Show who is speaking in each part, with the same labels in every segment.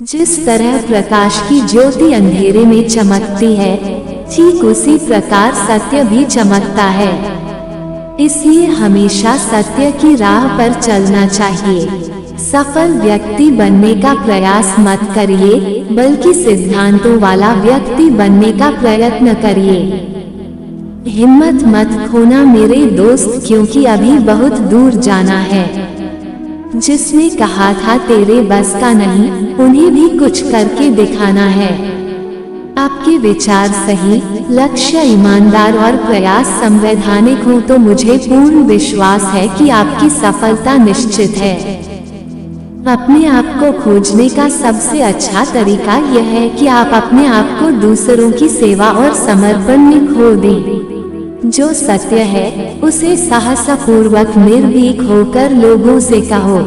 Speaker 1: जिस तरह प्रकाश की ज्योति अंधेरे में चमकती है, ठीक उसी प्रकार सत्य भी चमकता है। इसलिए हमेशा सत्य की राह पर चलना चाहिए। सफल व्यक्ति बनने का प्रयास मत करिए, बल्कि सिद्धांतों वाला व्यक्ति बनने का प्रयत्न करिए। हिम्मत मत खोना मेरे दोस्त, क्योंकि अभी बहुत दूर जाना है। जिसने कहा था तेरे बस का नहीं, उन्हें भी कुछ करके दिखाना है। आपके विचार सही, लक्ष्य ईमानदार और प्रयास संवैधानिक हो तो मुझे पूर्ण विश्वास है कि आपकी सफलता निश्चित है। अपने आप को खोजने का सबसे अच्छा तरीका यह है कि आप अपने आप को दूसरों की सेवा और समर्पण में खो दें। जो सत्य है उसे साहसपूर्वक निर्भीक होकर लोगों से कहो।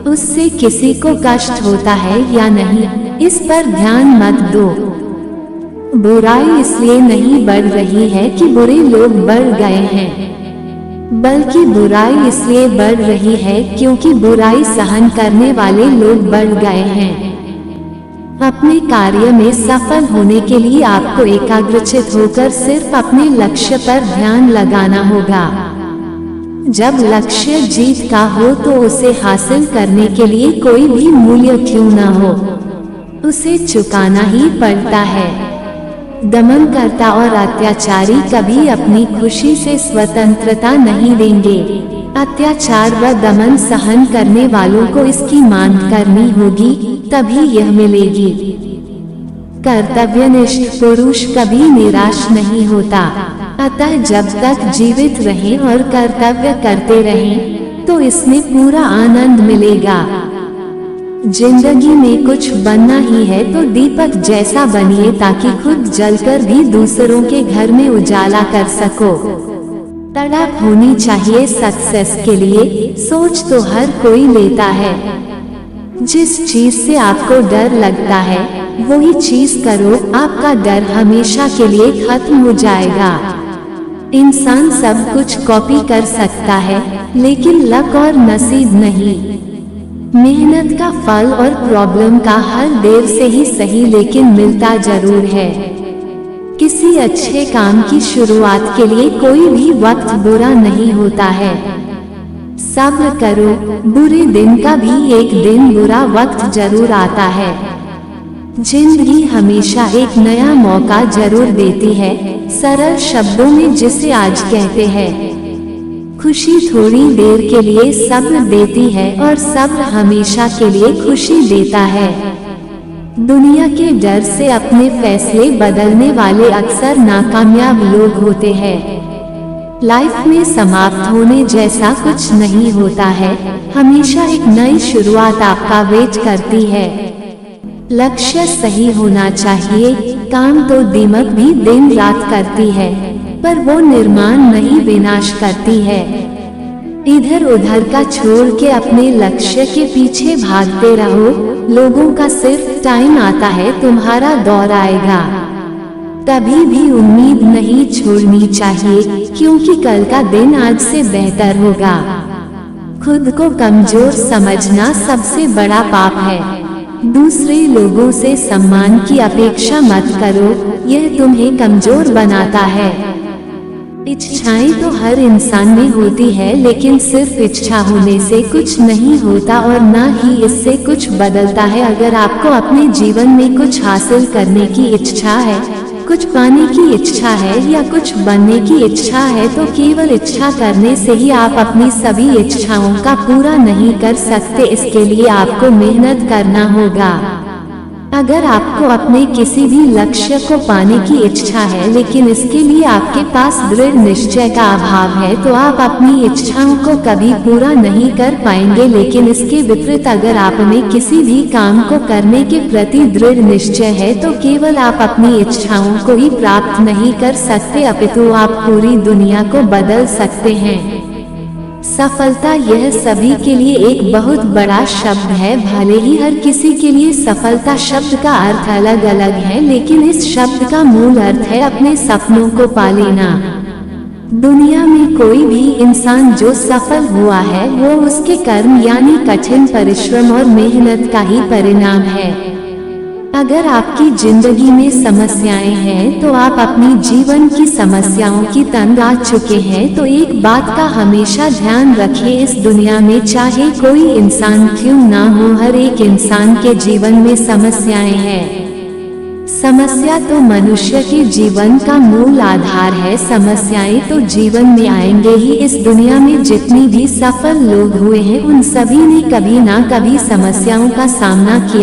Speaker 1: उससे किसी को कष्ट होता है या नहीं, इस पर ध्यान मत दो। बुराई इसलिए नहीं बढ़ रही है कि बुरे लोग बढ़ गए हैं, बल्कि बुराई इसलिए बढ़ रही है क्योंकि बुराई सहन करने वाले लोग बढ़ गए हैं। अपने कार्य में सफल होने के लिए आपको एकाग्रचित होकर सिर्फ अपने लक्ष्य पर ध्यान लगाना होगा। जब लक्ष्य जीत का हो तो उसे हासिल करने के लिए कोई भी मूल्य क्यों न हो, उसे चुकाना ही पड़ता है। दमनकर्ता और अत्याचारी कभी अपनी खुशी से स्वतंत्रता नहीं देंगे। अत्याचार व दमन सहन करने वालों को इसकी मांग करनी होगी, तभी यह मिलेगी। कर्तव्यनिष्ठ पुरुष कभी निराश नहीं होता। अतः जब तक जीवित रहें और कर्तव्य करते रहें, तो इसमें पूरा आनंद मिलेगा। जिंदगी में कुछ बनना ही है तो दीपक जैसा बनिए, ताकि खुद जलकर भी दूसरों के घर में उजाला कर सको। तड़प होनी चाहिए सक्सेस के लिए। सोच तो हर कोई लेता है। जिस चीज से आपको डर लगता है वही चीज करो, आपका डर हमेशा के लिए खत्म हो जाएगा। इंसान सब कुछ कॉपी कर सकता है, लेकिन लक और नसीब नहीं। मेहनत का फल और प्रॉब्लम का हल देर से ही सही, लेकिन मिलता जरूर है। किसी अच्छे काम की शुरुआत के लिए कोई भी वक्त बुरा नहीं होता है। सब्र करो, बुरे दिन का भी एक दिन बुरा वक्त जरूर आता है। जिंदगी हमेशा एक नया मौका जरूर देती है, सरल शब्दों में जिसे आज कहते हैं। खुशी थोड़ी देर के लिए सब्र देती है और सब्र हमेशा के लिए खुशी देता है। दुनिया के डर से अपने फैसले बदलने वाले अक्सर नाकामयाब लोग होते हैं। लाइफ में समाप्त होने जैसा कुछ नहीं होता है, हमेशा एक नई शुरुआत आपका वेट करती है। लक्ष्य सही होना चाहिए। काम तो दीमक भी दिन रात करती है, पर वो निर्माण नहीं विनाश करती है। इधर उधर का छोड़ के अपने लक्ष्य के पीछे भागते रहो। लोगों का सिर्फ टाइम आता है, तुम्हारा दौर आएगा। कभी भी उम्मीद नहीं छोड़नी चाहिए, क्योंकि कल का दिन आज से बेहतर होगा। खुद को कमजोर समझना सबसे बड़ा पाप है। दूसरे लोगों से सम्मान की अपेक्षा मत करो, यह तुम्हें कमजोर बनाता है। इच्छाएं तो हर इंसान में होती है, लेकिन सिर्फ इच्छा होने से कुछ नहीं होता और न ही इससे कुछ बदलता है। अगर आपको अपने जीवन में कुछ हासिल करने की इच्छा है, कुछ पाने की इच्छा है या कुछ बनने की इच्छा है, तो केवल इच्छा करने से ही आप अपनी सभी इच्छाओं का पूरा नहीं कर सकते। इसके लिए आपको मेहनत करना होगा। अगर आपको अपने किसी भी लक्ष्य को पाने की इच्छा है, लेकिन इसके लिए आपके पास दृढ़ निश्चय का अभाव है, तो आप अपनी इच्छाओं को कभी पूरा नहीं कर पाएंगे। लेकिन इसके विपरीत अगर आप में किसी भी काम को करने के प्रति दृढ़ निश्चय है, तो केवल आप अपनी इच्छाओं को ही प्राप्त नहीं कर सकते, अपितु आप पूरी दुनिया को बदल सकते हैं। सफलता यह सभी के लिए एक बहुत बड़ा शब्द है। भले ही हर किसी के लिए सफलता शब्द का अर्थ अलग अलग है, लेकिन इस शब्द का मूल अर्थ है अपने सपनों को पा लेना। दुनिया में कोई भी इंसान जो सफल हुआ है, वो उसके कर्म यानी कठिन परिश्रम और मेहनत का ही परिणाम है। अगर आपकी जिंदगी में समस्याएं हैं तो आप अपनी जीवन की समस्याओं की तंग आ चुके हैं। तो एक बात का हमेशा ध्यान रखिए, इस दुनिया में चाहे कोई इंसान क्यों ना हो, हर एक इंसान के जीवन में समस्याएं हैं। समस्या तो मनुष्य के जीवन का मूल आधार है। समस्याएं तो जीवन में आएंगे ही। इस दुनिया में जितनी भी सफल लोग हुए हैं उन सभी ने कभी ना कभी समस्याओं का सामना किया।